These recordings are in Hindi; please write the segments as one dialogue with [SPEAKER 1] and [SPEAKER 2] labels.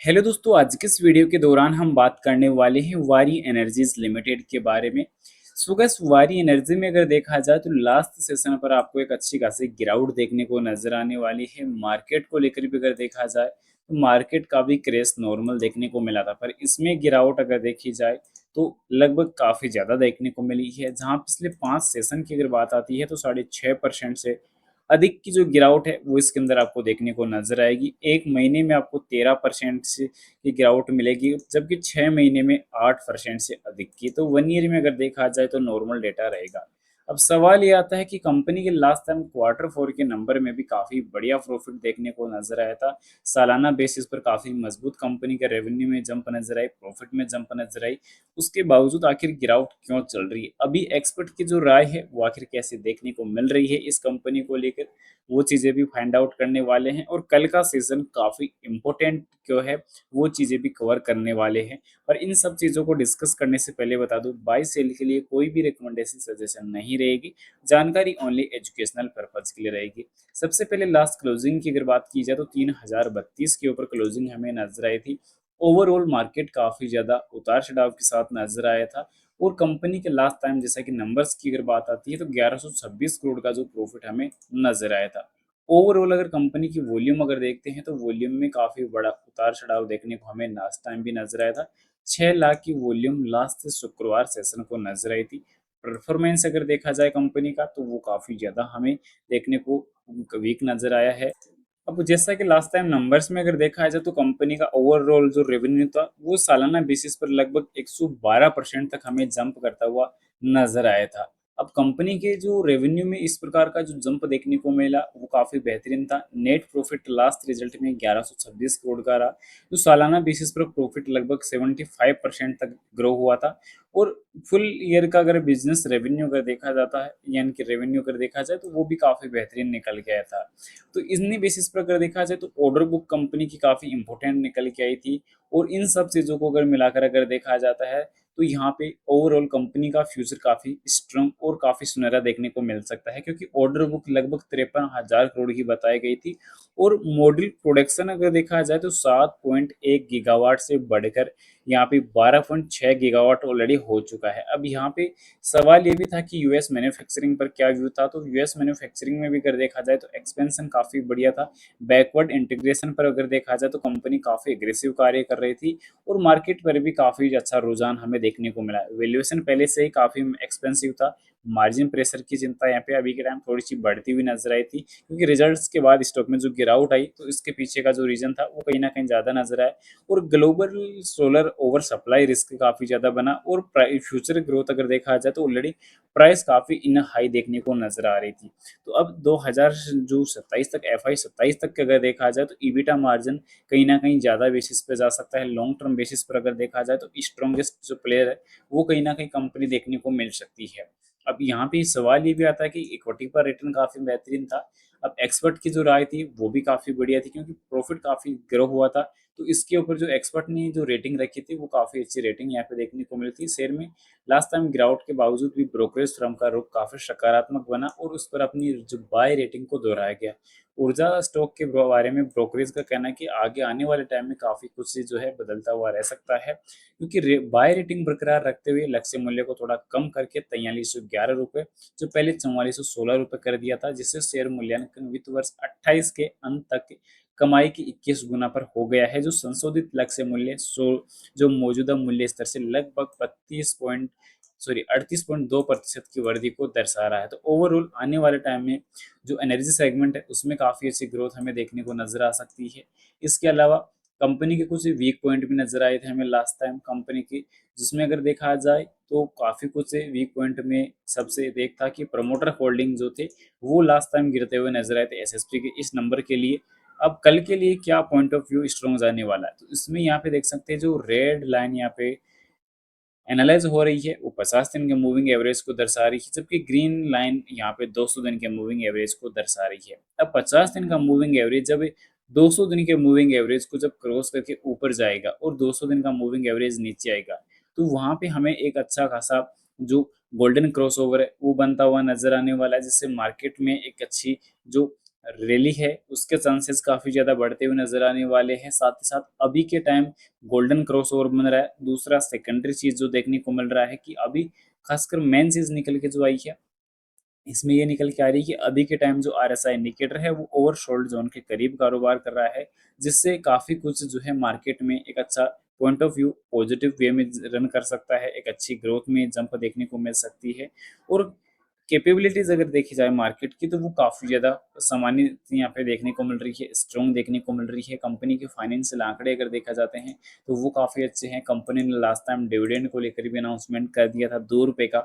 [SPEAKER 1] हेलो दोस्तों, आज के इस वीडियो के दौरान हम बात करने वाले हैं वारी एनर्जीज लिमिटेड के बारे में। सो गाइस, वारी एनर्जी में अगर देखा जाए तो लास्ट सेशन पर आपको एक अच्छी खासी गिरावट देखने को नजर आने वाली है। मार्केट को लेकर भी अगर देखा जाए तो मार्केट का भी क्रेश नॉर्मल देखने को मिला था, पर इसमें गिरावट अगर देखी जाए तो लगभग काफ़ी ज़्यादा देखने को मिली है। जहाँ पिछले 5 सेशन की अगर बात आती है तो 6.5% से अधिक की जो गिरावट है वो इसके अंदर आपको देखने को नज़र आएगी। 1 महीने में आपको 13% से की गिरावट मिलेगी, जबकि 6 महीने में 8% से अधिक की। तो 1 ईयर में अगर देखा जाए तो नॉर्मल डेटा रहेगा। अब सवाल ये आता है कि कंपनी के लास्ट टाइम क्वार्टर 4 के नंबर में भी काफ़ी बढ़िया प्रॉफ़िट देखने को नज़र आया था। सालाना बेसिस पर काफ़ी मज़बूत कंपनी के रेवेन्यू में जंप नज़र आई, प्रॉफ़िट में जंप नज़र आई। उसके बावजूद आखिर गिरावट क्यों चल रही है? अभी एक्सपर्ट की जो राय है वो आखिर कैसे देखने को मिल रही है इस कंपनी को लेकर, वो चीज़ें भी फाइंड आउट करने वाले हैं। और कल का सेशन काफ़ी इम्पोर्टेंट क्यों है वो चीज़ें भी कवर करने वाले हैं। और इन सब चीज़ों को डिस्कस करने से पहले बता दूं, बाय सेल के लिए कोई भी रिकमेंडेशन सजेशन नहीं रहेगी। जानकारी ओनली एजुकेशनल पर्पज के लिए रहेगी। सबसे पहले लास्ट क्लोजिंग की अगर बात की जाए तो 3032 के ऊपर क्लोजिंग हमें नजर आई थी। ओवरऑल मार्केट काफ़ी ज़्यादा उतार चढ़ाव के साथ नजर आया था। और कंपनी के लास्ट टाइम जैसा कि नंबर्स की अगर बात आती है तो 1126 करोड़ का जो प्रॉफिट हमें नजर आया था। ओवरऑल अगर कंपनी की वॉल्यूम अगर देखते हैं तो वॉल्यूम में काफ़ी बड़ा उतार चढ़ाव देखने को हमें लास्ट टाइम भी नजर आया था। 6 लाख की वॉल्यूम लास्ट शुक्रवार सेशन को नजर आई थी। परफॉर्मेंस अगर देखा जाए कंपनी का तो वो काफ़ी ज़्यादा हमें देखने को वीक नजर आया है। अब जैसा कि लास्ट टाइम नंबर्स में अगर देखा जाए तो कंपनी का ओवरऑल जो रेवेन्यू था वो सालाना बेसिस पर लगभग 112% तक हमें जंप करता हुआ नजर आया था। अब कंपनी के जो रेवेन्यू में इस प्रकार का जो जंप देखने को मिला वो काफ़ी बेहतरीन था। नेट प्रॉफिट लास्ट रिजल्ट में 1126 करोड़ का रहा, जो सालाना बेसिस पर प्रॉफिट लगभग 75% तक ग्रो हुआ था। और फुल ईयर का अगर बिजनेस रेवेन्यू अगर देखा जाता है, यानी कि रेवेन्यू अगर देखा जाए तो वो भी काफ़ी बेहतरीन निकल के आया था। तो इन्हीं बेसिस पर अगर देखा जाए तो ऑर्डर बुक कंपनी की काफ़ी इंपॉर्टेंट निकल के आई थी। और इन सब चीज़ों को अगर मिलाकर अगर देखा जाता है तो यहाँ पे ओवरऑल कंपनी का फ्यूचर काफ़ी स्ट्रॉन्ग और काफ़ी सुनहरा देखने को मिल सकता है, क्योंकि ऑर्डर बुक लगभग 53,000 करोड़ की बताई गई थी। और मॉड्यूल प्रोडक्शन अगर देखा जाए तो 7.1 गीगावाट से बढ़कर यहाँ पे 12.6 गीगावाट ऑलरेडी हो चुका है। अब यहाँ पे सवाल ये भी था कि यूएस मैन्युफैक्चरिंग पर क्या व्यू था, तो यूएस मैन्युफैक्चरिंग में भी अगर देखा जाए तो एक्सपेंशन काफ़ी बढ़िया था। बैकवर्ड इंटीग्रेशन पर अगर देखा जाए तो कंपनी काफ़ी एग्रेसिव कार्य कर रही थी। और मार्केट पर भी काफ़ी अच्छा रुझान हमें देखने को मिला। वैल्यूएशन पहले से ही काफ़ी एक्सपेंसिव था। मार्जिन प्रेशर की चिंता यहाँ पे अभी के टाइम थोड़ी सी बढ़ती हुई नजर आई थी, क्योंकि रिजल्ट्स के बाद स्टॉक में जो गिरावट आई तो इसके पीछे का जो रीजन था वो कहीं ना कहीं ज़्यादा नजर आया। और global solar over supply risk काफ़ी ज़्यादा बना। और फ्यूचर ग्रोथ अगर देखा जाए तो ऑलरेडी प्राइस काफ़ी इन हाई देखने को नजर आ रही थी। तो अब 2027 तक, FY 27 तक अगर देखा जाए तो ईबिटा मार्जिन कहीं ना कहीं ज़्यादा बेसिस पे जा सकता है। लॉन्ग टर्म बेसिस पर अगर देखा जाए तो स्ट्रॉन्गेस्ट जो प्लेयर है वो कहीं ना कहीं कंपनी देखने को मिल सकती है। अब यहाँ पे सवाल ये भी आता है कि इक्विटी पर रिटर्न काफ़ी बेहतरीन था। अब एक्सपर्ट की जो राय थी वो भी काफ़ी बढ़िया थी, क्योंकि प्रॉफिट काफ़ी ग्रो हुआ था। तो इसके ऊपर जो एक्सपर्ट ने जो रेटिंग रखी थी वो काफ़ी अच्छी रेटिंग यहाँ पे देखने को मिली थी। शेयर में लास्ट टाइम गिरावट के बावजूद भी ब्रोकरेज फर्म का रुख काफ़ी सकारात्मक बना और उस पर अपनी जो बाय रेटिंग को दोहराया गया। ऊर्जा स्टॉक के बारे में ब्रोकरेज का कहना है कि आगे आने वाले टाइम में काफ़ी कुछ चीज़ जो है बदलता हुआ रह सकता है, क्योंकि बाय रेटिंग बरकरार रखते हुए लक्ष्य मूल्य को थोड़ा कम करके 4311 रुपये, जो पहले 4416 रुपये कर दिया था, जिससे शेयर मूल्यांकन वित्त वर्ष 28 के अंत तक कमाई की 21 गुना पर हो गया है। जो संशोधित लक्ष्य मूल्य जो मौजूदा मूल्य स्तर से लगभग 38.2% की वृद्धि को दर्शा रहा है। तो ओवरऑल आने वाले टाइम में जो एनर्जी सेगमेंट है उसमें काफ़ी अच्छी ग्रोथ हमें देखने को नजर आ सकती है। इसके अलावा कंपनी के कुछ वीक पॉइंट भी नजर आए थे हमें लास्ट टाइम कंपनी की, जिसमें अगर देखा जाए तो काफ़ी कुछ वीक पॉइंट में सबसे एक था कि प्रमोटर होल्डिंग जो थे वो लास्ट टाइम गिरते हुए नजर आए थे एसएसपी के इस नंबर के लिए। अब कल के लिए क्या पॉइंट ऑफ व्यू स्ट्रॉन्ग जाने वाला है, तो इसमें यहाँ पे देख सकते हैं जो रेड लाइन यहाँ पे एनालाइज हो रही है वो 50 दिन के मूविंग एवरेज को दर्शा रही है, जबकि ग्रीन लाइन यहाँ पे 200 दिन के मूविंग एवरेज को दर्शा रही है। अब 50 दिन का मूविंग एवरेज जब 200 दिन के मूविंग एवरेज को जब क्रॉस करके ऊपर जाएगा और 200 दिन का मूविंग एवरेज नीचे आएगा, तो वहाँ पे हमें एक अच्छा खासा जो गोल्डन क्रॉस ओवर है वो बनता हुआ नजर आने वाला है, जिससे मार्केट में एक अच्छी जो रैली है उसके चांसेस काफ़ी ज़्यादा बढ़ते हुए नज़र आने वाले हैं। साथ ही साथ अभी के टाइम गोल्डन क्रॉसओवर बन रहा है। दूसरा सेकेंडरी चीज़ जो देखने को मिल रहा है कि अभी खासकर मेन चीज़ निकल के जो आई है, इसमें ये निकल के आ रही है कि अभी के टाइम जो आरएसआई इंडिकेटर है वो ओवरसोल्ड जोन के करीब कारोबार कर रहा है, जिससे काफ़ी कुछ जो है मार्केट में एक अच्छा point of view positive way में रन कर सकता है, एक अच्छी ग्रोथ में जंप देखने को मिल सकती है। और कैपेबिलिटीज़ अगर देखी जाए मार्केट की तो वो काफ़ी ज़्यादा सामान्य यहाँ पे देखने को मिल रही है, स्ट्रॉन्ग देखने को मिल रही है। कंपनी के फाइनेंशियल आंकड़े अगर देखा जाते हैं तो वो काफ़ी अच्छे हैं। कंपनी ने लास्ट टाइम डिविडेंड को लेकर भी अनाउंसमेंट कर दिया था, ₹2 का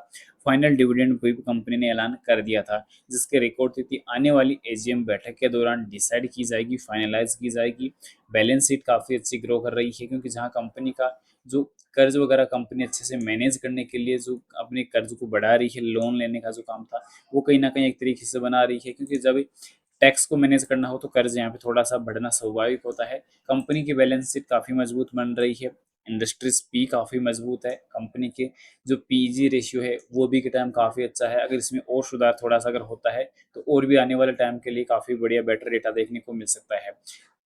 [SPEAKER 1] फाइनल डिविडेंड भी कंपनी ने ऐलान कर दिया था, जिसके रिकॉर्ड तिथि आने वाली एजीएम बैठक के दौरान डिसाइड की जाएगी, फाइनलाइज की जाएगी। बैलेंस शीट काफ़ी अच्छी ग्रो कर रही है, क्योंकि जहाँ कंपनी का जो कर्ज वगैरह कंपनी अच्छे से मैनेज करने के लिए जो अपने कर्ज को बढ़ा रही है, लोन लेने का जो काम था वो कहीं न कहीं एक तरीके से बना रही है, क्योंकि जब टैक्स को मैनेज करना हो तो कर्ज यहाँ पे थोड़ा-सा बढ़ना स्वाभाविक होता है। कंपनी की बैलेंस शीट काफ़ी मजबूत बन रही है, इंडस्ट्रीज़ पी काफ़ी मजबूत है, कंपनी के जो पीई रेशियो है वो भी के टाइम काफ़ी अच्छा है। अगर इसमें और सुधार थोड़ा-सा अगर होता है तो और भी आने वाले टाइम के लिए काफ़ी बढ़िया बेटर डेटा देखने को मिल सकता है।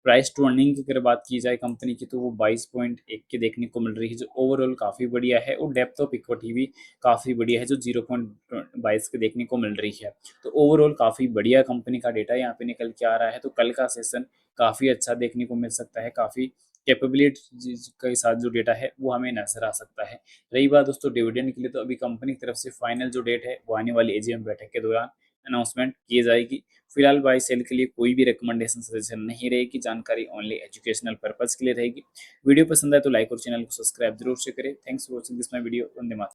[SPEAKER 1] प्राइस टू अर्निंग की अगर बात की जाए कंपनी की तो वो 22.1 की देखने को मिल रही है, जो ओवरऑल काफ़ी बढ़िया है, और डेप्थ ऑफ इक्विटी भी काफ़ी बढ़िया है, जो 0.22 की देखने को मिल रही है। तो ओवरऑल काफ़ी बढ़िया कंपनी का डेटा यहाँ पे निकल के आ रहा है, तो कल का सेशन काफ़ी अच्छा देखने को मिल सकता है, काफ़ी कैपेबिलिटीज़ के साथ जो डेटा है वो हमें नज़र आ सकता है। रही बात दोस्तों डिविडेंड की लिए, तो अभी कंपनी की तरफ से फाइनल जो डेट है वो आने वाली एजीएम बैठक के दौरान अनाउंसमेंट की जाएगी। फिलहाल बाय सेल के लिए कोई भी रिकमेंडेशन सजेशन नहीं रहेगी, जानकारी ओनली एजुकेशनल पर्पज़ के लिए रहेगी। वीडियो पसंद आए तो लाइक और चैनल को सब्सक्राइब जरूर से करें। Thanks for watching this my video. Vande Mataram.